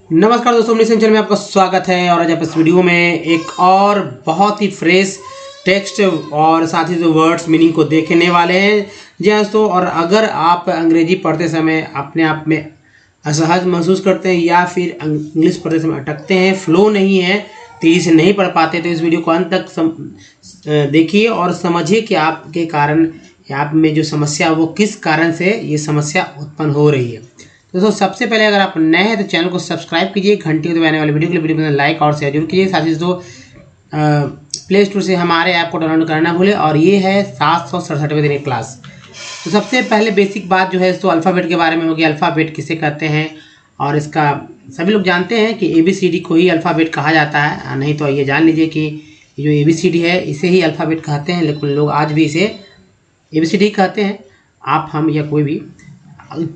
नमस्कार दोस्तों, अपने चैनल में आपका स्वागत है। और आज आप इस वीडियो में एक और बहुत ही फ्रेश टेक्स्ट और साथ ही जो वर्ड्स मीनिंग को देखने वाले हैं। जी हाँ दोस्तों, और अगर आप अंग्रेजी पढ़ते समय अपने आप में असहज महसूस करते हैं या फिर इंग्लिश पढ़ते समय अटकते हैं, फ्लो नहीं है, तेजी से नहीं पढ़ पाते, तो इस वीडियो को अंत तक देखिए और समझिए कि आपके कारण आप में जो समस्या वो किस कारण से ये समस्या उत्पन्न हो रही है। दोस्तों सबसे पहले अगर आप नए हैं तो चैनल को सब्सक्राइब कीजिए, घंटी को दबाने वाले वीडियो के लिए वीडियो को लाइक और शेयर जरूर कीजिए। साथ ही दोस्तों प्ले स्टोर से हमारे ऐप को डाउनलोड करना भूलें। और ये है 767वें दिन की क्लास। तो सबसे पहले बेसिक बात जो है तो अल्फ़ाबेट के बारे में होगी। अल्फ़ाबेट किसे कहते हैं और इसका सभी लोग जानते हैं कि ABCD को ही अल्फ़ाबेट कहा जाता है, नहीं तो ये जान लीजिए कि जो ABCD है इसे ही अल्फ़ाबेट कहते हैं, लेकिन लोग आज भी इसे ABCD कहते हैं, आप हम या कोई भी,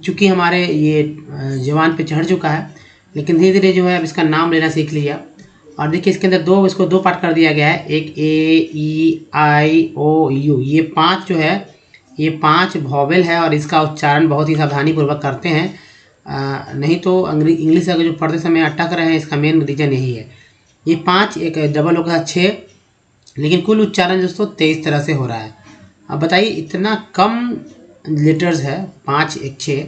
चूँकि हमारे ये जवान पे चढ़ चुका है, लेकिन धीरे धीरे जो है अब इसका नाम लेना सीख लिया। और देखिए इसके अंदर इसको दो पार्ट कर दिया गया है, एक A, E, I, O, U, ये 5 जो है ये 5 वॉवेल है और इसका उच्चारण बहुत ही सावधानी पूर्वक करते हैं, नहीं तो इंग्लिश अगर जो पढ़ते समय अटक रहे हैं इसका मेन रीज़न यही है। ये 5 एक डबल होगा 6, लेकिन कुल उच्चारण दोस्तों 23 तरह से हो रहा है। अब बताइए इतना कम लेटर्स है 5 1 6,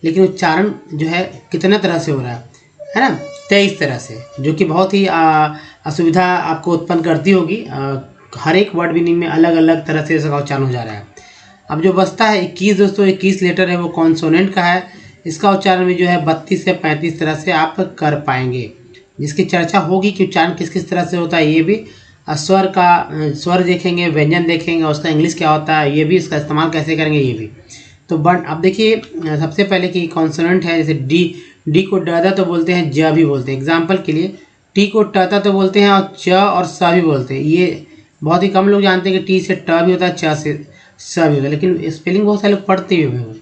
लेकिन उच्चारण जो है कितना तरह से हो रहा है ना, 23 तरह से, जो कि बहुत ही असुविधा आपको उत्पन्न करती होगी। हर एक वर्ड मीनिंग में अलग अलग तरह से इसका उच्चारण हो जा रहा है। अब जो बचता है 21 दोस्तों, 21 लेटर है वो कॉन्सोनेंट का है। इसका उच्चारण भी जो है 32 से 35 तरह से आप कर पाएंगे, जिसकी चर्चा होगी कि उच्चारण किस किस तरह से होता है। ये भी स्वर देखेंगे, व्यंजन देखेंगे, उसका इंग्लिश क्या होता है, ये भी इसका इस्तेमाल कैसे करेंगे ये भी। तो बट अब देखिए सबसे पहले कि कॉन्सोनेंट है, जैसे डी को ड तो बोलते हैं, ज भी बोलते हैं। एग्जाम्पल के लिए टी को ट तो बोलते हैं और च और स भी बोलते हैं। ये बहुत ही कम लोग जानते हैं कि टी से ट भी होता है, च से स भी होता है, लेकिन स्पेलिंग बहुत सारे लोग पढ़ते हुए हैं।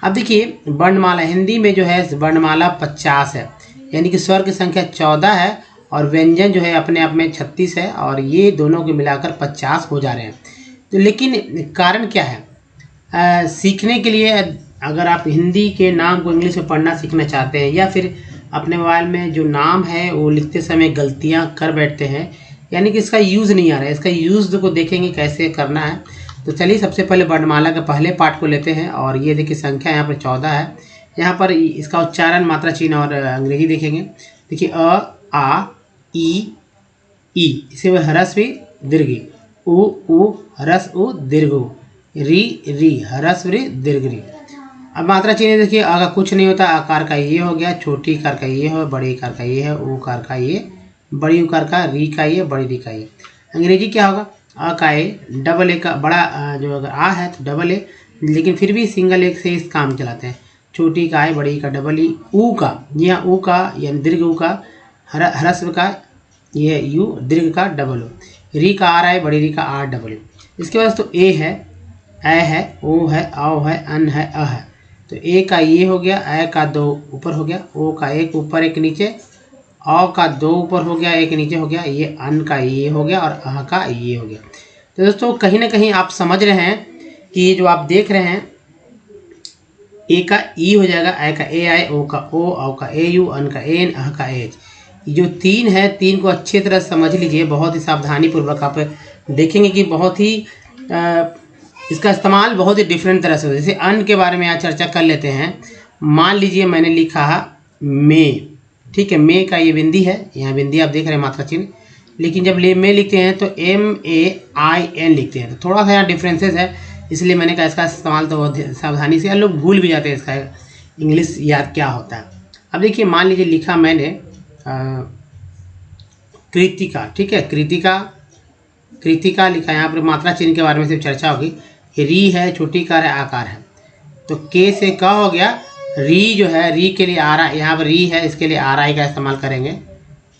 अब देखिए वर्णमाला, हिंदी में जो है वर्णमाला 50 है, यानी कि स्वर की संख्या 14 है और व्यंजन जो है अपने आप में 36 है, और ये दोनों को मिलाकर 50 हो जा रहे हैं। तो लेकिन कारण क्या है? सीखने के लिए अगर आप हिंदी के नाम को इंग्लिश में पढ़ना सीखना चाहते हैं, या फिर अपने मोबाइल में जो नाम है वो लिखते समय गलतियां कर बैठते हैं, यानी कि इसका यूज़ नहीं आ रहा है, इसका यूज़ को देखेंगे कैसे करना है। तो चलिए सबसे पहले वर्णमाला के पहले पार्ट को लेते हैं। और ये देखिए संख्या यहाँ पर 14 है। यहाँ पर इसका उच्चारण, मात्रा चिन्ह और अंग्रेजी देखेंगे। देखिए अ, आ, ई, इसे ह्रस्व दीर्घ, उ ह्रस्व उ दीर्घ, री ह्रस्व री दीर्घ री। अब मात्रा चिन्ह देखिए, अ का कुछ नहीं होता, आकार का ये हो गया, छोटी कार का ये हो, बड़ी कार का ये है, ऊ कार का ये, बड़ी उकार का, री का ये, बड़ी री का ये। अंग्रेजी क्या होगा? अ का ए, डबल ए का बड़ा जो अगर आ है तो डबल ए, लेकिन फिर भी सिंगल ए से इस काम चलाते हैं। छोटी का ए, बड़ी का डबल ई, ऊ का, जी हाँ ऊ का यानी दीर्घ ऊ का, ह्रस्व का ये यू, दीर्घ का डबल ओ, री का आर है, बड़ी री का आर डबल यू। इसके बाद तो ए है, ओ है, आओ है, अन है, अ है। तो ए का ये हो गया, ए का 2 ऊपर हो गया, ओ का 1 ऊपर 1 नीचे, औ का 2 ऊपर हो गया 1 नीचे हो गया, ये अन का ये हो गया और अह का ये हो गया। तो दोस्तों कहीं ना कहीं आप समझ रहे हैं कि ये जो आप देख रहे हैं, ए का ई हो जाएगा, ए का ए आई, ओ का ओ, औ का ए यू, अन का एन, अह का एच। जो 3 है, 3 को अच्छी तरह समझ लीजिए, बहुत ही सावधानी पूर्वक आप देखेंगे कि बहुत ही इसका इस्तेमाल बहुत ही डिफरेंट तरह से होता है। जैसे अन के बारे में आज चर्चा कर लेते हैं। मान लीजिए मैंने लिखा मे, ठीक है, मे का ये बिंदी है, यहाँ बिंदी आप देख रहे हैं मात्रा चिन्ह, लेकिन जब मे लिखते हैं तो MAIN लिखते हैं, तो थोड़ा सा यहाँ डिफरेंसेस है, इसलिए मैंने कहा इसका इस्तेमाल तो बहुत सावधानी से, लोग भूल भी जाते हैं इसका इंग्लिश याद क्या होता है। अब देखिए मान लीजिए लिखा मैंने कृतिका, ठीक है, कृतिका लिखा, यहाँ पर मात्रा चिन्ह के बारे में सिर्फ चर्चा होगी। री है, छोटी कार है, आकार है, तो के से क हो गया, री जो है, री के लिए आर, यहाँ पर री है, इसके लिए RI का इस्तेमाल करेंगे,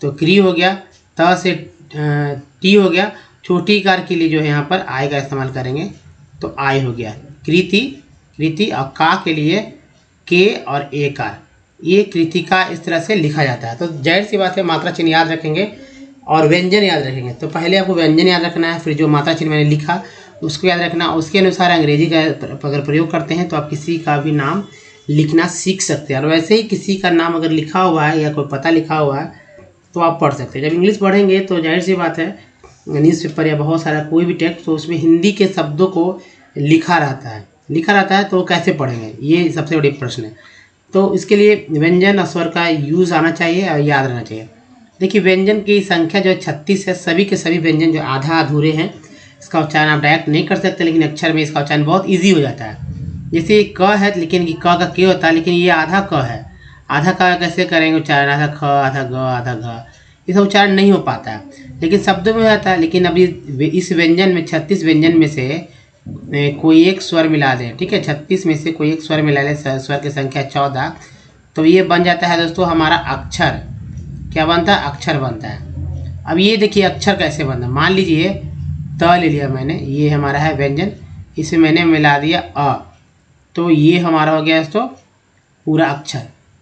तो क्री हो गया। त से टी हो गया, छोटी कार के लिए जो है यहाँ पर आई का इस्तेमाल करेंगे, तो आई हो गया कृति। और का के लिए के और ए कार, ये कृतिका इस तरह से लिखा जाता है। तो जाहिर सी बात है मात्रा चिन्ह याद रखेंगे और व्यंजन याद रखेंगे। तो पहले आपको व्यंजन याद रखना है, फिर जो मात्रा चिन्ह मैंने लिखा उसको याद रखना, उसके अनुसार अंग्रेजी का अगर प्रयोग करते हैं तो आप किसी का भी नाम लिखना सीख सकते हैं। और वैसे ही किसी का नाम अगर लिखा हुआ है या कोई पता लिखा हुआ है तो आप पढ़ सकते हैं। जब इंग्लिश पढ़ेंगे तो जाहिर सी बात है, न्यूज़पेपर या बहुत सारा कोई भी टेक्स्ट, तो उसमें हिंदी के शब्दों को लिखा रहता है, तो कैसे पढ़ेंगे, ये सबसे बड़ी प्रश्न है। तो इसके लिए व्यंजन और स्वर का यूज़ आना चाहिए और याद रहना चाहिए। देखिए व्यंजन की संख्या जो है 36 है। सभी के सभी व्यंजन जो आधा अधूरे हैं, इसका उच्चारण आप डायरेक्ट नहीं कर सकते, लेकिन अक्षर में इसका उच्चारण बहुत ईजी हो जाता है। जैसे क है, लेकिन क का के होता है, लेकिन ये आधा क है। आधा का कैसे करेंगे उच्चारण, आधा ख, आधा ग, आधा घ, इसका उच्चारण नहीं हो पाता है, लेकिन शब्दों में होता है। लेकिन अभी इस व्यंजन में 36 व्यंजन में से कोई एक स्वर मिला दें, ठीक है, 36 में से कोई एक स्वर मिला लें, स्वर की संख्या 14, तो ये बन जाता है दोस्तों हमारा अक्षर। क्या बनता है, अक्षर बनता है। अब ये देखिए अक्षर कैसे बनता है। मान लीजिए त ले लिया मैंने, ये हमारा है व्यंजन, इसे मैंने मिला दिया अ, तो ये हमारा हो गया दोस्तों पूरा अक्षर।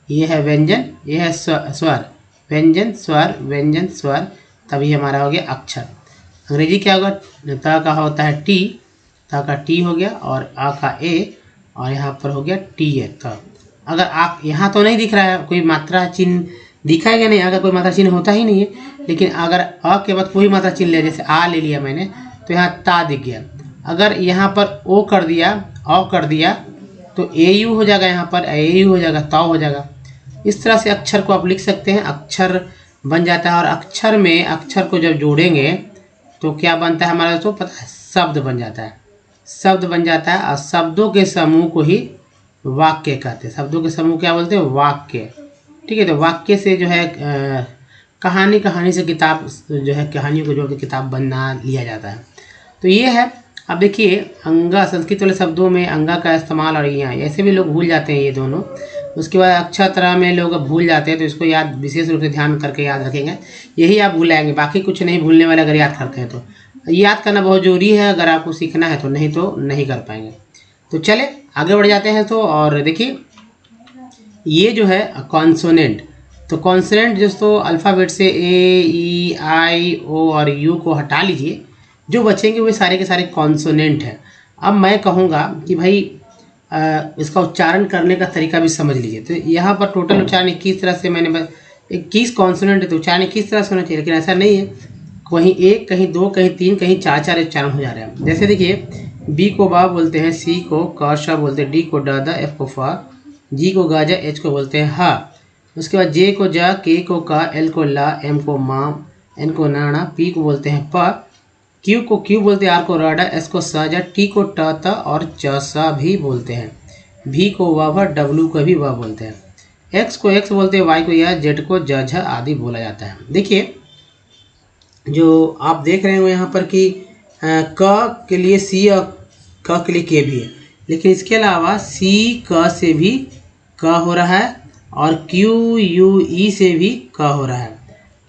ये है व्यंजन, ये है स्वर, व्यंजन स्वर, व्यंजन स्वर, तभी हमारा हो गया अक्षर। अंग्रेजी क्या होगा, त का होता है टी, त का टी हो गया, और आ का ए, और यहाँ पर हो गया टी है त। अगर आप यहाँ तो नहीं दिख रहा है, कोई मात्रा चिन्ह दिखाएगा नहीं, अगर कोई मात्रा चिन्ह होता ही नहीं है, लेकिन अगर अ के बाद कोई मात्रा चिन्ह ले, जैसे आ ले लिया मैंने, तो यहाँ ता दिख गया। अगर यहाँ पर ओ कर दिया, औ कर दिया, तो ए यू हो जाएगा, यहाँ पर ए यू हो जाएगा, ताओ हो जाएगा। इस तरह से अक्षर को आप लिख सकते हैं, अक्षर बन जाता है। और अक्षर में अक्षर को जब जोड़ेंगे तो क्या बनता है हमारा दोस्तों, पता है, शब्द बन जाता है, शब्द बन जाता है। और शब्दों के समूह को ही वाक्य कहते हैं। शब्दों के समूह क्या बोलते हैं, वाक्य, ठीक है। तो वाक्य से जो है कहानी से किताब जो है, कहानियों को जोड़ के किताब बना लिया जाता है। तो ये है। अब देखिए अंगा, संस्कृत वाले शब्दों में अंगा का इस्तेमाल और यहाँ ऐसे भी लोग भूल जाते हैं ये दोनों। उसके बाद अक्षरतरा में लोग भूल जाते हैं, तो इसको याद विशेष रूप से ध्यान करके याद रखेंगे, यही आप भूलाएंगे, बाकी कुछ नहीं भूलने वाले अगर याद करते हैं तो। याद करना बहुत ज़रूरी है अगर आपको सीखना है, तो नहीं कर पाएंगे। तो चले आगे बढ़ जाते हैं। तो और देखिए ये जो है कॉन्सोनेंट, तो कॉन्सोनेंट दोस्तों अल्फ़ाबेट से ए, ई, आई, ओ और यू को हटा लीजिए, जो बचेंगे वे सारे के सारे कॉन्सोनेंट हैं। अब मैं कहूँगा कि भाई इसका उच्चारण करने का तरीका भी समझ लीजिए। तो यहाँ पर टोटल उच्चारण 21 तरह से मैंने 21 कॉन्सोनेंट है, तो उच्चारण 21 तरह से होना चाहिए, लेकिन ऐसा नहीं है। कहीं 1, कहीं 2, कहीं 3, कहीं 4 उच्चारण हो जा रहे हैं। जैसे देखिए बी को बा बोलते हैं, सी को क श बोलते हैं, डी को ड द, एफ को फ, जी को ग ज, एच को बोलते हैं हा। उसके बाद जे को ज, के को क, एल को ला, एम को मा, एन को नाणा, पी को बोलते हैं प, क्यू को क्यू बोलते हैं, आर को राडा, एस को स ज, टी को ट त और च स भी बोलते हैं, भी को व, डब्ल्यू को भी व बोलते हैं, एक्स को एक्स बोलते हैं, वाई को या, जेड को ज झ आदि बोला जाता है। देखिए जो आप देख रहे हो यहाँ पर कि क के लिए सी और क के लिए के भी है, लेकिन इसके अलावा सी क से भी क हो रहा है, और क्यू यू ई से भी क हो रहा है,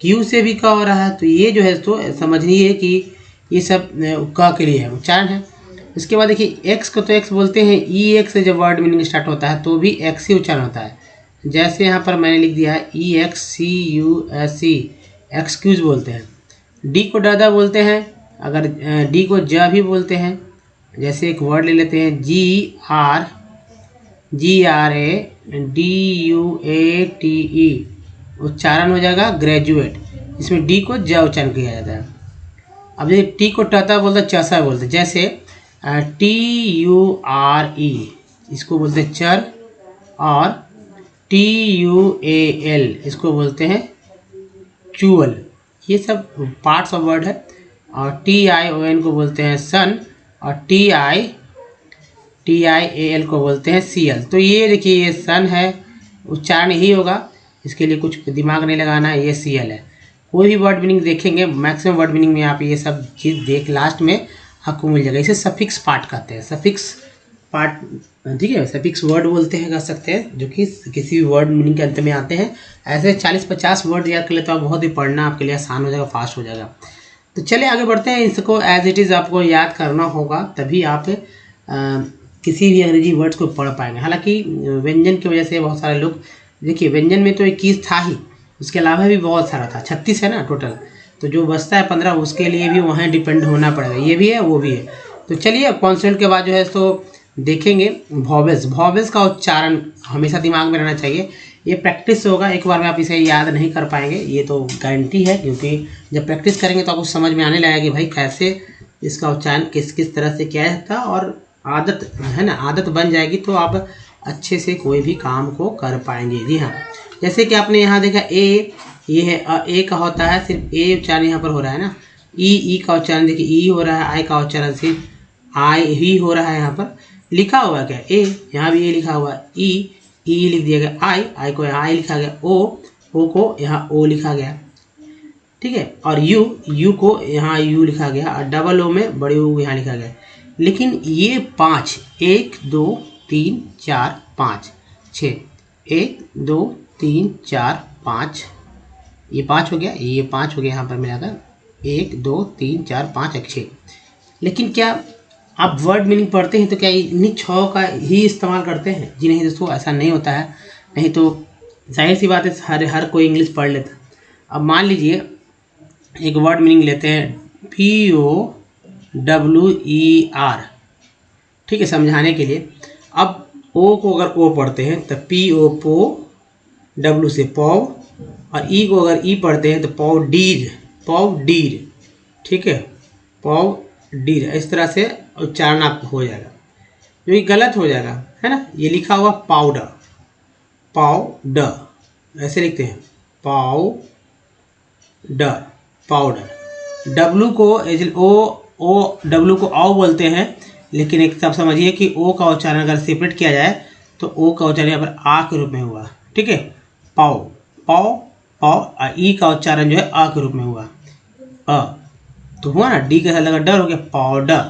क्यू से भी क हो रहा है। तो ये जो है तो समझिए कि ये सब क के लिए है, उच्चारण है। इसके बाद देखिए एक्स को तो एक्स बोलते हैं, ई एक्स से जब वर्ड मीनिंग स्टार्ट होता है तो भी एक्स ही उच्चारण होता है। जैसे यहाँ पर मैंने लिख दिया है ई एक्स सी यू एस सी, एक्सक्यूज बोलते हैं। डी को दादा बोलते हैं, अगर डी को ज भी बोलते हैं। जैसे एक वर्ड ले लेते हैं G R A D U A T E, उच्चारण हो जाएगा ग्रेजुएट, इसमें डी को ज उच्चारण किया जाता है। अब जैसे टी को टता बोलते हैं, चसा बोलते हैं। जैसे टी यू आर ई, इसको बोलते हैं चर, और टी यू ए एल, इसको बोलते हैं चूअल। ये सब पार्ट्स ऑफ वर्ड है। और टी आई ओ एन को बोलते हैं सन, और टी आई ए एल को बोलते हैं सी एल। तो ये देखिए ये सन है, उच्चारण यही होगा, इसके लिए कुछ दिमाग नहीं लगाना है, ये सी एल है। कोई भी वर्ड मीनिंग देखेंगे, मैक्सिमम वर्ड मीनिंग में आप ये सब चीज़ देख लास्ट में आपको मिल जाएगा। इसे सफिक्स पार्ट कहते हैं, सफिक्स पार्ट, ठीक है, सफिक्स वर्ड बोलते हैं, कह सकते हैं, जो कि किसी भी वर्ड मीनिंग के अंत में आते हैं। ऐसे 40-50 वर्ड याद कर ले तो आप बहुत ही पढ़ना आपके लिए आसान हो जाएगा, फास्ट हो जाएगा। तो चलिए आगे बढ़ते हैं। इसको एज इट इज़ आपको याद करना होगा, तभी आप किसी भी अंग्रेजी वर्ड्स को पढ़ पाएंगे। हालांकि व्यंजन की वजह से बहुत सारे लोग, देखिए व्यंजन में तो 21 था ही, उसके अलावा भी बहुत सारा था, 36 है ना टोटल, तो जो बचता है 15 उसके लिए भी वहाँ डिपेंड होना पड़ेगा, ये भी है वो भी है। तो चलिए कॉन्सोनेंट के बाद जो है तो देखेंगे वॉवेल्स का उच्चारण हमेशा दिमाग में रहना चाहिए। ये प्रैक्टिस से होगा, एक बार में आप इसे याद नहीं कर पाएंगे, ये तो गारंटी है, क्योंकि जब प्रैक्टिस करेंगे तो आपको समझ में आने लगेगा कि भाई कैसे इसका उच्चारण किस किस तरह से किया जाता है, और आदत है ना, आदत बन जाएगी तो आप अच्छे से कोई भी काम को कर पाएंगे। जी हाँ, जैसे कि आपने यहाँ देखा ए, ये है ए का होता है, सिर्फ ए उच्चारण यहाँ पर हो रहा है ना। ई का उच्चारण देखिए ई हो रहा है, आई का उच्चारण सिर्फ आई ही हो रहा है। यहाँ पर लिखा हुआ है क्या ए, यहाँ भी ए लिखा हुआ है, ई लिख दिया गया, आई को यहाँ आई लिखा गया, ओ को यहाँ ओ लिखा गया, ठीक है। और यू को यहाँ यू लिखा गया, और डबल ओ में बड़े ओ यहाँ लिखा गया। लेकिन ये 5 1 2 3 4 5 6 1 2 3 4 5, ये 5 हो गया, ये 5 हो गया, यहाँ पर मिलाकर 1 2 3 4 5 6। लेकिन क्या आप वर्ड मीनिंग पढ़ते हैं तो क्या इन्हीं 6 का ही इस्तेमाल करते हैं? जी नहीं दोस्तों, ऐसा नहीं होता है। नहीं तो जाहिर सी बात है हर कोई इंग्लिश पढ़ लेता। अब मान लीजिए एक वर्ड मीनिंग लेते हैं POWER, ठीक है, समझाने के लिए। अब ओ को अगर ओ पढ़ते हैं तो PO पो, W से पौ, और ई को अगर ई पढ़ते हैं तो पौडीर, ठीक है, पौडीर। इस तरह से उच्चारण आपको हो जाएगा, जो कि गलत हो जाएगा, है ना। ये लिखा हुआ पाउडर, ऐसे लिखते हैं पाउडर। डब्लू को डब्लू को औ बोलते हैं, लेकिन एक तब समझिए कि ओ का उच्चारण अगर सेपरेट किया जाए तो ओ का उच्चारण यहाँ पर आ के रूप में हुआ, ठीक है, पाओ, और ई का उच्चारण जो है आ के रूप में हुआ, तो हुआ ना, डी के साथ लगा डर, हो गया पाउडर।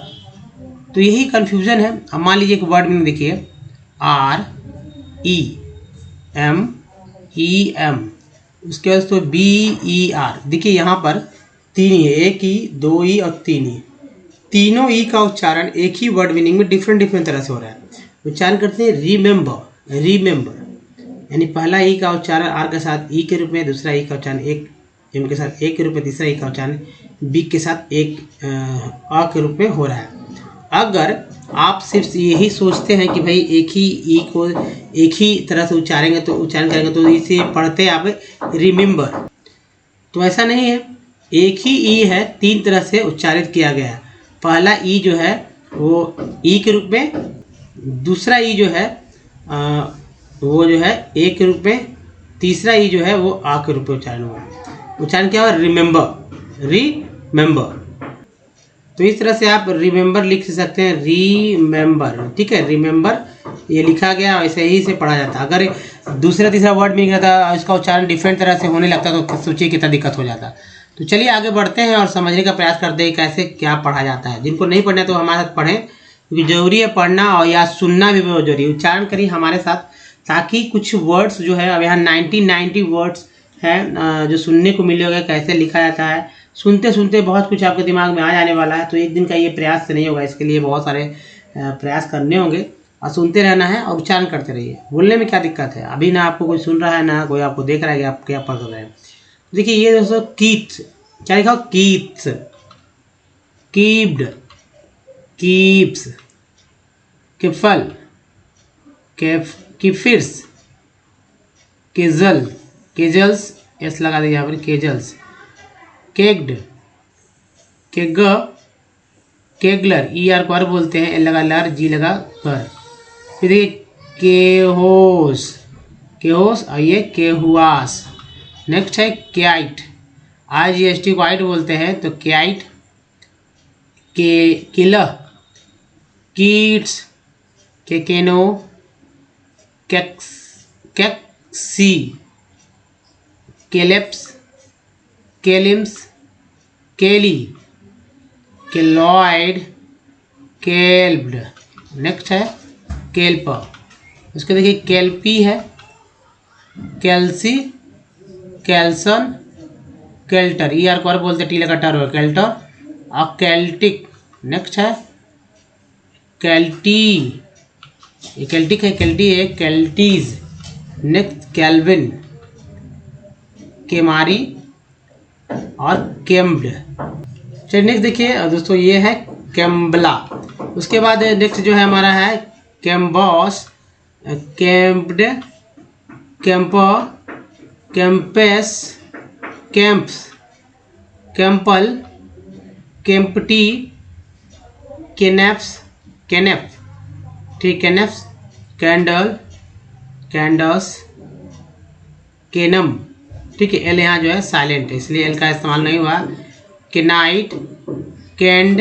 तो यही कन्फ्यूजन है। अब मान लीजिए एक वर्ड में देखिए REM, उसके बाद तो BER। देखिए यहाँ पर 3 ई, 1 ई, 2 ई और 3 ई, तीनों ई का उच्चारण एक ही वर्ड मीनिंग में डिफरेंट तरह से हो रहा है। उच्चारण करते हैं रिमेंबर, यानी पहला ई का उच्चारण आर के साथ ई के रूप में, दूसरा ई का उच्चारण एक एम के साथ एक के रूप में, तीसरा ई का उच्चारण बी के साथ एक आ के रूप में हो रहा है। अगर आप सिर्फ यही सोचते हैं कि भाई एक ही ई को एक ही तरह से उच्चारण करेंगे तो इसे पढ़ते आप रिमेंबर, तो ऐसा नहीं है। एक ही ई है, 3 तरह से उच्चारित किया गया है। पहला ई जो है वो ई के रूप में, दूसरा ई जो है वो जो है ए के रूप में, तीसरा ई जो है वो आ के रूप में उच्चारण हुआ। उच्चारण क्या हुआ? रिमेंबर। तो इस तरह से आप रिमेंबर लिख सकते हैं, रिमेंबर, ठीक है। रिमेंबर ये लिखा गया, ऐसे ही से पढ़ा जाता। अगर दूसरा तीसरा वर्ड में रहता, इसका उच्चारण डिफरेंट तरह से होने लगता तो सोचिए कितना दिक्कत हो जाता। तो चलिए आगे बढ़ते हैं और समझने का प्रयास करते हैं कैसे क्या पढ़ा जाता है। जिनको नहीं पढ़ना तो हमारे साथ पढ़ें, क्योंकि जरूरी है पढ़ना, और या सुनना भी बहुत जरूरी है। उच्चारण करिए हमारे साथ, ताकि कुछ वर्ड्स जो है, अब यहाँ 90 वर्ड्स हैं जो सुनने को मिलेगा कैसे लिखा जाता है। सुनते सुनते बहुत कुछ आपके दिमाग में आ जाने वाला है। तो एक दिन का ये प्रयास से नहीं होगा, इसके लिए बहुत सारे प्रयास करने होंगे, और सुनते रहना है और उच्चारण करते रहिए। बोलने में क्या दिक्कत है? अभी ना आपको कोई सुन रहा है, ना कोई आपको देख रहा है कि आप क्या पढ़ रहे हैं। देखिए ये दोस्तों कीथ, क्या लिखा? कीथ, कीप्ड, कीप्स, किफल, किफिर्स, केजल्स, एस लगा दीजिए यहाँ पर, केजल्स, केग्ड, केग, केगलर, ई आर को आर बोलते हैं, एल लगा लर, जी लगा कर। फिर ये केहोस, और ये केहुआस। नेक्स्ट है क्याइट, IGST को आइट बोलते हैं, तो क्याइट, किलह, कीट्स, केकेनो, कैक्सी, केलेप्स, केलिम्स, केली, केलॉइड, केल्ब्ड। नेक्स्ट है केल्प, उसके देखिए केल्पी है, कैल्सी, कैल्सन, केल्टर, ई आर को आर बोलते, टी लगा टर हो, केल्टर, और केल्टिक। नेक्स्ट है कैल्टी, ये केल्टिक है, केल्टी है, केल्टीज। नेक्स्ट कैल्विन, केमारी और केम्ब्ड। चलिए नेक्स्ट देखिए दोस्तों, ये है कैम्बला। उसके बाद नेक्स्ट जो है हमारा है कैम्बॉस, कैम्प्ड, कैम्पर, कैंपस, कैंप्स, कैंपल, कैंपटी, केनेप्स, केनेप, ठीक, केनेप्स, कैंडल, कैंडस, केनम, ठीक है। एल यहाँ जो है साइलेंट है इसलिए एल का इस्तेमाल नहीं हुआ। केनाइट, कैंड,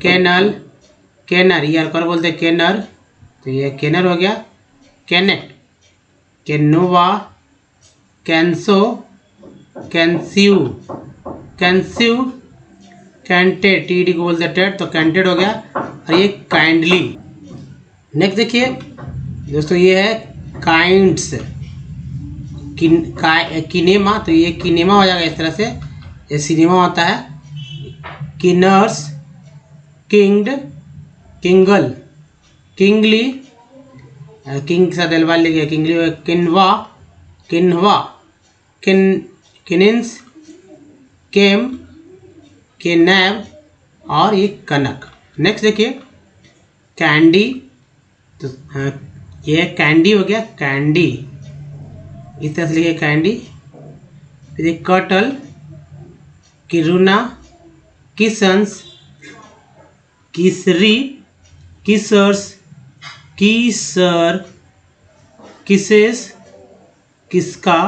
कैनल, कैनर, ये अलकर बोलते हैं कैनर, तो ये कैनर हो गया। कैनेट, कैनोवा, कैंसो, कैंस्यू, कैंस्यू, कैंटेड, टी डी को बोलते हैं टेड, तो कैंटेड हो गया। और ये काइंडली। नेक्स्ट देखिए दोस्तों, ये है काइंड्स, किनेमा, तो ये किनेमा हो जाएगा इस तरह से, ये सिनेमा होता है। किनर्स, किंग्ड, किंगल, किंगली, किंग के साथ एलवाल ले गया, किंगली हो गया। किन्वा, किन्हवा, किनिन्स, केम, केनैब, और ये कनक। नेक्स्ट देखिए कैंडी, तो ये कैंडी हो गया, कैंडी, इस तरह से लिखिए कैंडी। फिर एक कटल, किरुना, किसन्स, किसरी, किसर्स, किसर, किसेस, किसका,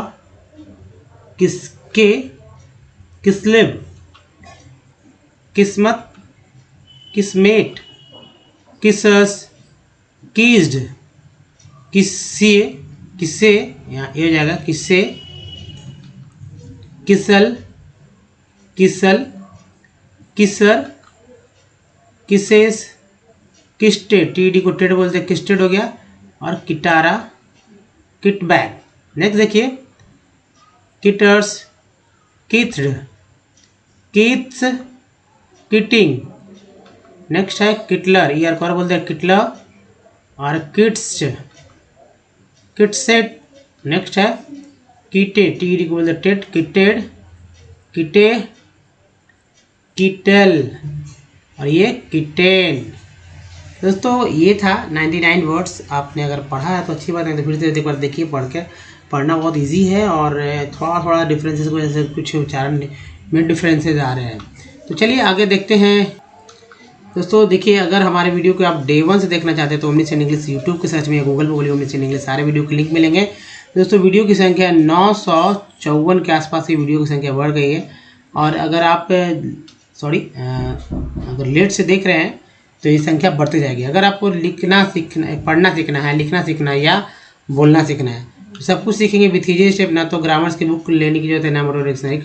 किसके, किस्लेब, किस्मत, किस्मेट, किसस, कीज्ड, किस्से, किस्से, यहाँ ये हो जाएगा किस्से, किसल, किसल, किसर, किसेस, किस्टेड, टी डी को टेड बोलते हैं, किस्टेड हो गया। और किटारा, किटबैग। नेक्स्ट देखिए किटर्स, किथ्ड, किथ्स, किटिंग। नेक्स्ट है किटलर, ये और बोलते हैं किटलर। और किट्स, किटसेट। नेक्स्ट है कीटे, टी डी को बोलते हैं टेट, किटेड, किटे, किटेल, और ये किटेन। दोस्तों ये था 99 वर्ड्स। आपने अगर पढ़ा है तो अच्छी बात है, तो फिर से एक बार देखिए पढ़ के। पढ़ना बहुत इजी है और थोड़ा थोड़ा डिफरेंसेस की वजह से कुछ उच्चारण में डिफरेंसेस आ रहे हैं। तो चलिए आगे देखते हैं। दोस्तों देखिए, अगर हमारे वीडियो को आप डे 1 से देखना चाहते हैं तो ओमनीसेंट इंग्लिश यूट्यूब के सर्च में या गूगल पर बोलिए ओमनीसेंट इंग्लिश, सारे वीडियो के लिंक मिलेंगे। दोस्तों वीडियो की संख्या 954 के आसपास की वीडियो की संख्या बढ़ गई है। और अगर आप अगर लेट से देख रहे हैं तो ये संख्या बढ़ती जाएगी। अगर आपको लिखना सीखना, पढ़ना सीखना है, लिखना सीखना है या बोलना सीखना है, तो सब कुछ सीखेंगे विथ ईजी स्टेप। ना तो ग्रामर्स की बुक लेने की जरूरत है, ना मोटर डिक्शनरी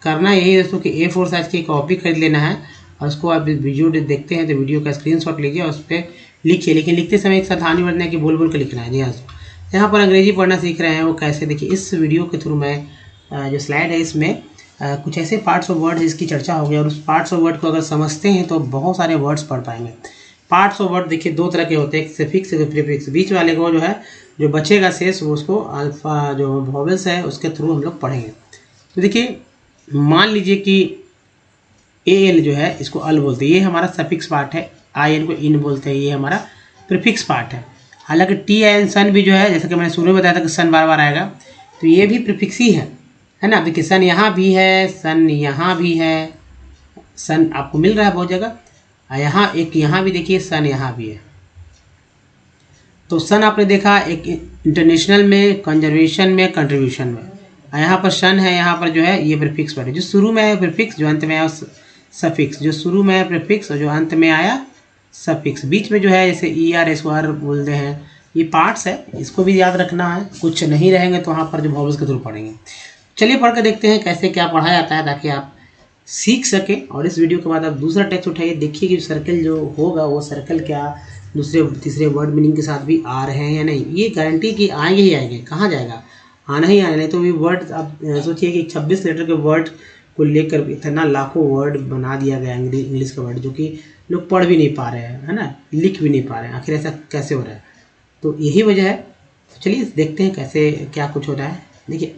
करना यही दोस्तों कि A4 साइज की कॉपी खरीद लेना है और उसको आप वीडियो देखते हैं तो वीडियो का स्क्रीनशॉट लीजिए और उस पर लिखिए। लेकिन लिखते समय एक सावधानी बरतना है कि बोल बोल के लिखना है। जी हाँ, यहाँ पर अंग्रेजी पढ़ना सीख रहे हैं वो कैसे, देखिए इस वीडियो के थ्रू मैं जो स्लाइड है इसमें कुछ ऐसे पार्ट्स ऑफ वर्ड इसकी चर्चा होगी और उस पार्ट्स ऑफ वर्ड को अगर समझते हैं तो बहुत सारे वर्ड्स पढ़ पाएंगे। पार्ट्स ऑफ वर्ड देखिए दो तरह के होते हैं, एक सफिक्स एक प्रीफिक्स। बीच वाले को जो है जो बचेगा शेष वो उसको अल्फा जो वॉवेल्स है उसके थ्रू हम लोग पढ़ेंगे। तो देखिए मान लीजिए कि AL जो है इसको अल बोलते हैं, ये हमारा सफिक्स पार्ट है। IN को इन बोलते हैं, ये हमारा प्रीफिक्स पार्ट है। हालांकि TIN सन भी जो है, जैसा कि मैंने शुरू में बताया था कि सन बार बार आएगा, तो ये भी प्रीफिक्स ही है ना। देखिए सन यहाँ भी है, सन यहाँ भी है, सन आपको मिल रहा है बहुत जगह। यहाँ एक यहाँ भी देखिए सन यहाँ भी है। तो सन आपने देखा एक इंटरनेशनल में, कंजर्वेशन में, कंट्रीब्यूशन में। यहाँ पर सन है, यहाँ पर जो है ये प्रीफिक्स वर्ड है। जो शुरू में है प्रीफिक्स, जो अंत में आया सफिक्स। जो शुरू में है प्रीफिक्स और जो अंत में आया सफिक्स। बीच में जो है जैसे ER SOR बोलते हैं, ये पार्ट्स है, इसको भी याद रखना है। कुछ नहीं रहेंगे तो वहाँ पर जो वॉवेल्स के थ्रू पढ़ेंगे। चलिए पढ़ कर देखते हैं कैसे क्या पढ़ाया जाता है ताकि आप सीख सकें। और इस वीडियो के बाद आप दूसरा टेक्स्ट उठाइए, देखिए कि सर्कल जो होगा वो सर्कल क्या दूसरे तीसरे वर्ड मीनिंग के साथ भी आ रहे हैं या नहीं। ये गारंटी कि आएंगे ही आएंगे, कहाँ जाएगा, आना ही आना। नहीं तो ये वर्ड आप सोचिए कि 26 लेटर के वर्ड को लेकर इतना लाखों वर्ड बना दिया गया इंग्लिश का वर्ड, जो कि लोग पढ़ भी नहीं पा रहे हैं, है ना, लिख भी नहीं पा रहे हैं। आखिर ऐसा कैसे हो रहा है? तो यही वजह है। तो चलिए देखते हैं कैसे क्या कुछ हो रहा है। देखिए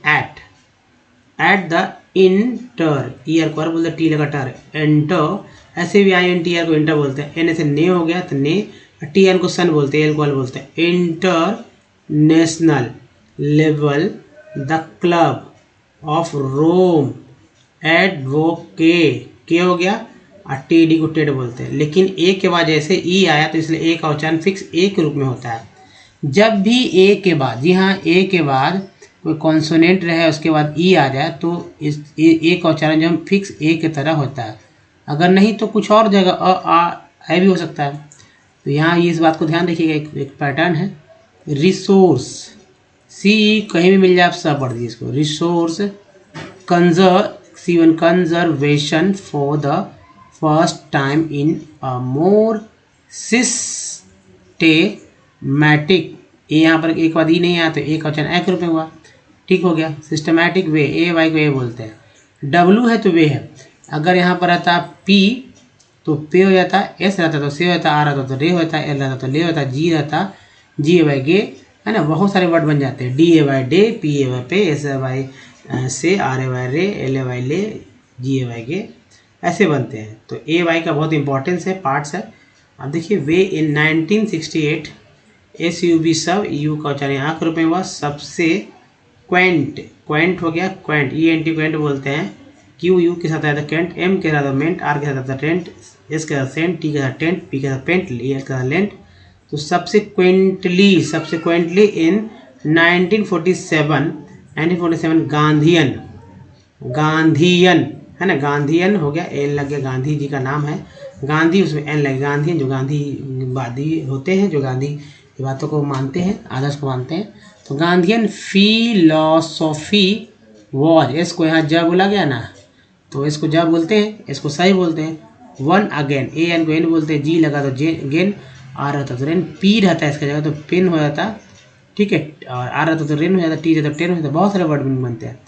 एट द इंटर, ईयर को बोलते टी लगा टर, एंटर, ऐसे भी INTR को इंटर बोलते हैं। एन ऐसे ने हो गया तो ने, टी एन को सन बोलते हैं, एल को एल बोलते हैं। International level the Club of Rome advocate, के हो गया और टी डी को टेड बोलते हैं। लेकिन ए के बाद जैसे ई आया तो इसलिए ए का उच्चारण फिक्स ए के रूप में होता है। जब भी ए के बाद, जी हाँ, ए के बाद कोई कॉन्सोनेंट रहे उसके बाद ई आ जाए तो इस ए का उच्चारण जब फिक्स ए की तरह होता है। अगर नहीं तो कुछ और जगह आ भी हो सकता है। तो यहाँ ये इस बात को ध्यान रखिएगा, एक पैटर्न है। रिसोर्स, सी कहीं भी मिल जाए आप सब पढ़ दीजिए इसको। Resource conservation for the first time in a more systematic, ए यहाँ पर एक बाद ई नहीं आया तो ए का उच्चारण ए के रूप में हुआ, ठीक हो गया। सिस्टमैटिक वे, ए वाई को ए बोलते हैं। डब्लू है तो वे है। अगर यहाँ पर रहता पी तो पे हो जाता, एस रहता तो से होता, आर रहता तो रे होता, एल रहता तो ले होता, जी रहता जी ए वाई गे, है ना। बहुत सारे वर्ड बन जाते हैं। D A Y day, P A Y pay, S A Y say, R A Y ray, L A Y lay, G A Y गे, ऐसे बनते हैं। तो ए वाई का बहुत इंपॉर्टेंस है, पार्ट्स है। अब देखिए, वे इन 1968 एस यू बी सब, यू का उच्चारण यहाँ के रूप में हुआ। सबसे क्वेंट, क्वेंट हो गया क्वेंट, ई एन टी क्वेंट बोलते हैं। क्यू यू के साथ आता है कैंट, एम के साथ मेंट, आर के साथ आता है टेंट, एस के साथ सेंट, टी के साथ टेंट, पी के साथ पेंट, एल के साथ लेंट। तो सबसेक्वेंटली इन 1947 गांधीयन, गांधीयन है ना, गांधीयन हो गया, एल लग गया, गांधी जी का नाम है गांधी, उसमें एन लगे, गांधीयन जो गांधीवादी होते हैं, जो गांधी की बातों को मानते हैं, आदर्श को मानते हैं। तो गांधीयन फिलॉसफी वॉज, इसको यहाँ जब बोला गया ना, तो इसको जब बोलते हैं, इसको सही बोलते हैं। वन अगेन, ए एन को एन बोलते हैं, जी लगा तो गेन, आर रहता तो रेन, पी रहता है इसका जगह तो पेन हो जाता, ठीक है, और आर रहता तो रेन हो जाता, टी रहता तो टेन हो जाता, बहुत सारे वर्ड बनते हैं।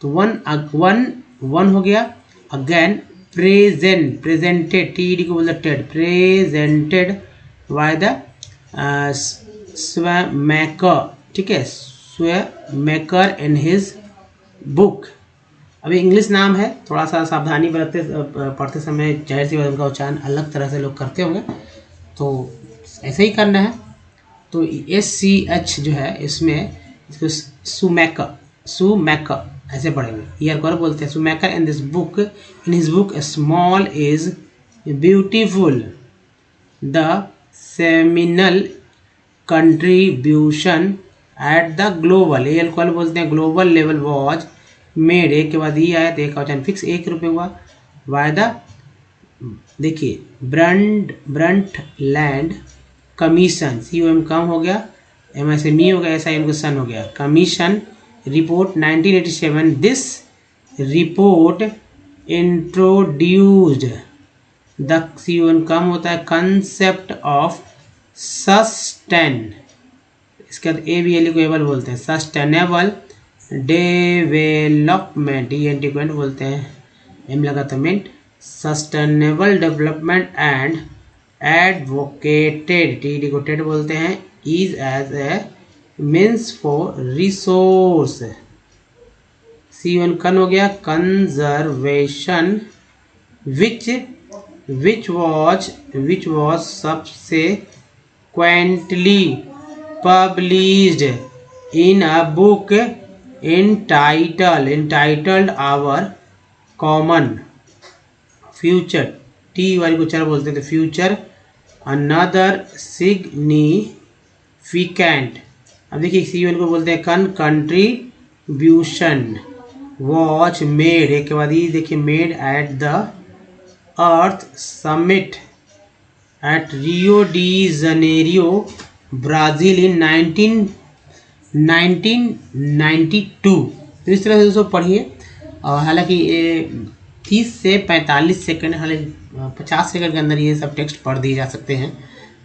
तो वन हो गया। Again present, presented, T D को बोलते टेड, प्रेजेंटेड बाय द स्वमेकर, ठीक है, स्वमेकर इन हिज बुक। अभी इंग्लिश नाम है, थोड़ा सा सावधानी बरतते पढ़ते समय, जाहिर सी बात उनका उच्चारण अलग तरह से लोग करते होंगे, तो ऐसे ही करना है। तो SCH जो है इसमें इसको सुमैकर ऐसे पढ़ेंगे, ईयर को बोलते हैं। Schumacher in his book small is beautiful the seminal contribution at the global, L को बोलते हैं, ग्लोबल लेवल वॉज मेड, एक के बाद ई आया तो एक का उच्चारण फिक्स एक रूप में हुआ। बाय द, देखिए, ब्रंट लैंड कमीशन, सी ओ एम कम हो गया, एम ऐसे मी हो गया, एस आई एम को सन हो गया, commission report 1987। This report introduced the, C O M com होता है, कंसेप्ट ऑफ सस्टेन, इसके बाद ए बी एल को एबल बोलते हैं, sustainable development, E N T Quint बोलते हैं, एम लगा तो मिनट, sustainable development and advocated, T D को टेड बोलते हैं, is as a means for resource, C वन कन हो गया, conservation which was subsequently published in a book entitled Our Common Future, T वाली को चर बोलते थे, फ्यूचर, अनदर सिग्निफिकेंट। अब देखिए, सी वन को बोलते हैं कंट्रीब्यूशन वॉच मेड, एक के बाद ये देखिए, made at the earth summit at Rio de Janeiro Brazil in 1992। तो इस तरह से दोस्तों पढ़िए। और हालांकि ये 30 से 45 सेकंड, हालांकि 50 सेकंड के अंदर ये सब टेक्स्ट पढ़ दिए जा सकते हैं,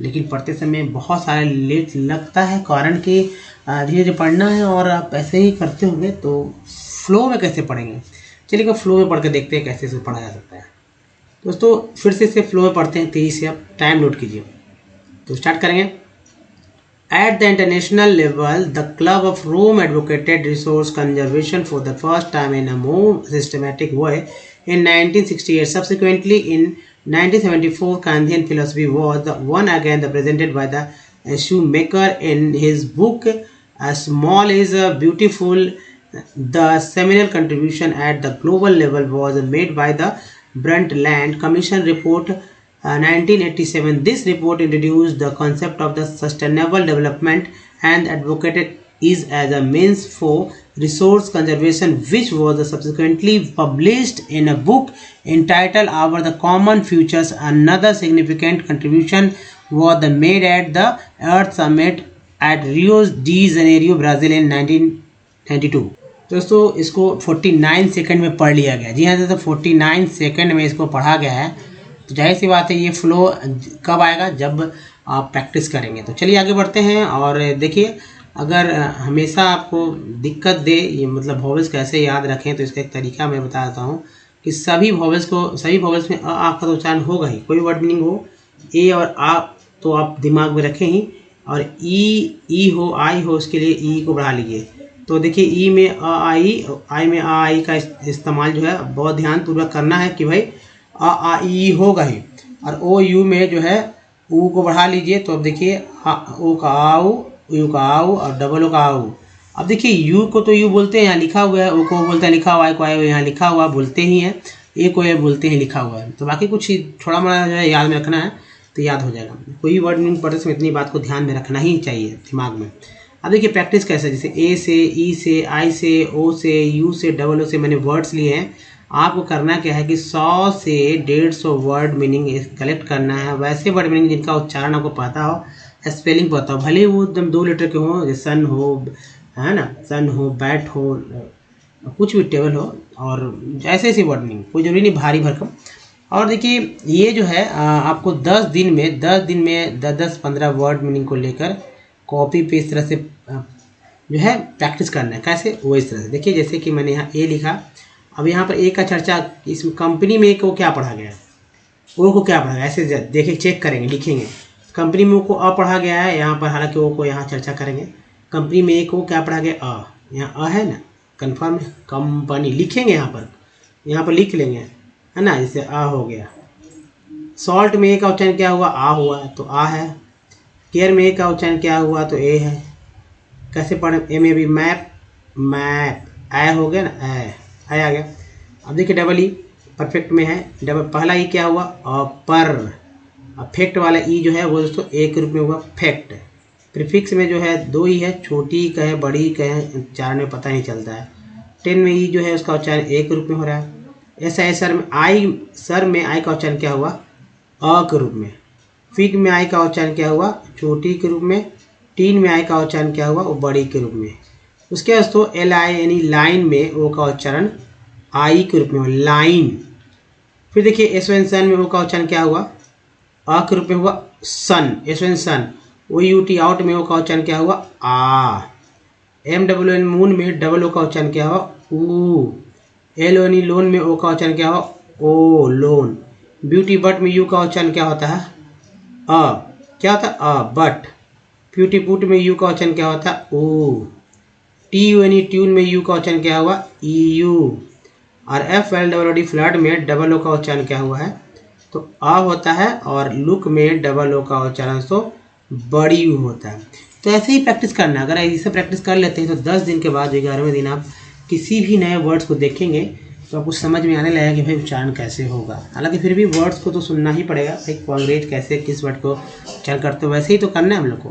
लेकिन पढ़ते समय बहुत सारा लेट लगता है, कारण कि धीरे धीरे पढ़ना है और आप ऐसे ही करते होंगे तो फ्लो में कैसे पढ़ेंगे। चलिए को फ्लो में पढ़ के देखते हैं कैसे इसे पढ़ा जा सकता है। दोस्तों फिर से इसे फ्लो में पढ़ते हैं, तेज़ी से आप टाइम नोट कीजिए। तो स्टार्ट करेंगे। At the international level, the Club of Rome advocated resource conservation for the first time in a more systematic way in 1968. Subsequently, in 1974, Kantian philosophy was the one again presented by the Shoemaker in his book Small is Beautiful. The seminal contribution at the global level was made by the Brundtland Commission report 1987. This report introduced the concept of the sustainable development and advocated it as a means for resource conservation, which was subsequently published in a book entitled Our the Common Futures. Another significant contribution was made at the Earth Summit at Rio de Janeiro, Brazil in 1992. दोस्तों इसको 49 second में पढ़ लिया गया। जी हाँ दोस्तों, 49 second में इसको पढ़ा गया है। तो जाहिर सी बात है ये फ्लो कब आएगा, जब आप प्रैक्टिस करेंगे। तो चलिए आगे बढ़ते हैं। और देखिए, अगर हमेशा आपको दिक्कत दे ये मतलब वॉवेल्स कैसे याद रखें, तो इसका एक तरीका मैं बता देता हूँ कि सभी वॉवेल्स में आ का तो उच्चारण होगा ही, कोई वर्ड मीनिंग हो, ए और आ तो आप दिमाग में रखें ही, और ई हो, आई हो, उसके लिए ई को बढ़ा लीजिए। तो देखिए ई में आई में आई का इस्तेमाल जो है बहुत ध्यानपूर्वक करना है कि भाई आ ई होगा ही। और ओ यू में जो है ऊ को बढ़ा लीजिए। तो अब देखिए ओ का आओ, यू का आओ और डबल ओ का आओ। अब देखिए यू को तो यू बोलते हैं, यहाँ लिखा हुआ है, ओ को बोलते हैं लिखा हुआ है, को आए यहाँ लिखा हुआ बोलते ही हैं, ए को ये बोलते हैं लिखा हुआ है। तो बाकी कुछ थोड़ा मोड़ा जो है याद में रखना है तो याद हो जाएगा। कोई वर्ड मीनिंग पढ़ते समय इतनी बात को ध्यान में रखना ही चाहिए दिमाग में। अब देखिए प्रैक्टिस कैसे, जैसे ए से, ई से, आई से, ओ से, यू से, डबल ओ से मैंने वर्ड्स लिए हैं। आपको करना क्या है कि 100 से 150 वर्ड मीनिंग कलेक्ट करना है, वैसे वर्ड मीनिंग जिनका उच्चारण आपको पता हो, स्पेलिंग पता हो, भले वो एकदम 2 लेटर के हों, जैसे सन हो, है ना, सन हो, बैट हो, कुछ भी टेबल हो, और ऐसे ऐसे वर्ड मीनिंग, कोई जरूरी नहीं भारी भरकम। और देखिए ये जो है आपको 10 दिन में 10-15 वर्ड मीनिंग को लेकर कॉपी पे इस तरह से जो है प्रैक्टिस करना है। कैसे, वो इस तरह से देखिए, जैसे कि मैंने यहाँ ए लिखा। अब यहाँ पर ए का चर्चा, इस कंपनी में को क्या पढ़ा गया, ओ को क्या पढ़ा गया, ऐसे देखिए चेक करेंगे, लिखेंगे। कंपनी में ओ को अ पढ़ा गया है यहाँ पर, हालांकि ओ को यहाँ चर्चा करेंगे। कंपनी में ए को क्या पढ़ा गया, अ, यहाँ अ है ना, कन्फर्म है। कंपनी लिखेंगे यहाँ पर लिख लेंगे, है ना, जैसे आ हो गया। सॉल्ट में ए का उच्चारण क्या हुआ, आ हुआ, तो आ है। केयर में ए का उच्चारण क्या हुआ, तो ए है। कैसे पढ़े, ए में भी मैप, ए हो गया ना, ए आ गया। अब देखिए डबल ई परफेक्ट में है, डबल पहला ई क्या हुआ, पर। अफेक्ट वाला ई जो है वो दोस्तों एक रूप में हुआ फैक्ट। प्रीफिक्स में जो है 2 ई है, छोटी कहे बड़ी कहे उच्चारण में पता नहीं चलता है। 10 में ई जो है उसका उच्चारण एक रूप में हो रहा है। ऐसा है सर में आई का उच्चारण क्या हुआ, अ के रूप में। फिग में आई का उच्चारण क्या हुआ, छोटी के रूप में। टीन में आई का उच्चारण क्या हुआ, वो बड़ी के रूप में। उसके बाद तो एल आई यानी लाइन में ओ का उच्चारण आई के रूप में हुआ, लाइन। फिर देखिए एस एन सन में ओ का उच्चारण क्या हुआ, अ के रूप में हुआ, sun, S N sun. O U T out में ओ का उच्चारण क्या हुआ, आ। एम डब्ल्यू एन मून में डबल ओ का उच्चारण क्या हुआ, ऊ। एल ओ एन लोन में ओ का उच्चारण क्या हुआ, ओ, लोन। ब्यूटी बट में यू का उच्चारण क्या होता है, अ। क्या होता है, अ, बट। प्यूटी पुट में यू का उच्चारण क्या होता है, ओ। टी यू एन ट्यून में यू का उच्चारण क्या हुआ, ई यू। और F L double D flood में डबल ओ का उच्चारण क्या हुआ है, तो अ होता है। और लुक में डबल ओ का उच्चारण तो बड़ी यू होता है। तो ऐसे ही प्रैक्टिस करना। अगर ऐसे प्रैक्टिस कर लेते हैं तो 10 दिन के बाद 11वें दिन आप किसी भी नए वर्ड्स को देखेंगे तो आपको समझ में आने लगेगा कि भाई उच्चारण कैसे होगा। हालांकि फिर भी वर्ड्स को तो सुनना ही पड़ेगा भाई, अंग्रेज कैसे किस वर्ड को उच्चारण करते हो, वैसे ही तो करना है हम लोग को।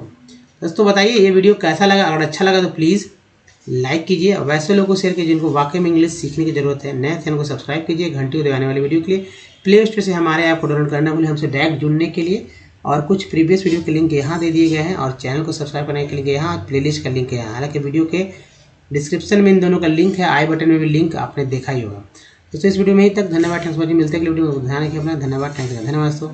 दोस्तों बताइए ये वीडियो कैसा लगा, अगर अच्छा लगा तो प्लीज़ लाइक कीजिए, और वैसे लोगों को शेयर कीजिए जिनको वाकई में इंग्लिश सीखने की जरूरत है। नए चैनल को सब्सक्राइब कीजिए, घंटी को दबाने वाली वीडियो के लिए। प्ले स्टोर से हमारे ऐप को डाउनलोड करना भूलें हमसे डायरेक्ट जुड़ने के लिए। और कुछ प्रीवियस वीडियो के लिंक यहाँ दे दिए गए हैं, और चैनल को सब्सक्राइब करने के लिए यहाँ, प्लेलिस्ट का लिंक है यहाँ। हालांकि वीडियो के डिस्क्रिप्शन में इन दोनों का लिंक है, आई बटन में भी लिंक आपने देखा ही होगा। दोस्तों इस वीडियो में ही तक, धन्यवाद, थैंक्स फॉर वॉचिंग। मिलते हैं अगली वीडियो में, ध्यान रखिए अपना, धन्यवाद, थैंक्स, धन्यवाद दोस्तों।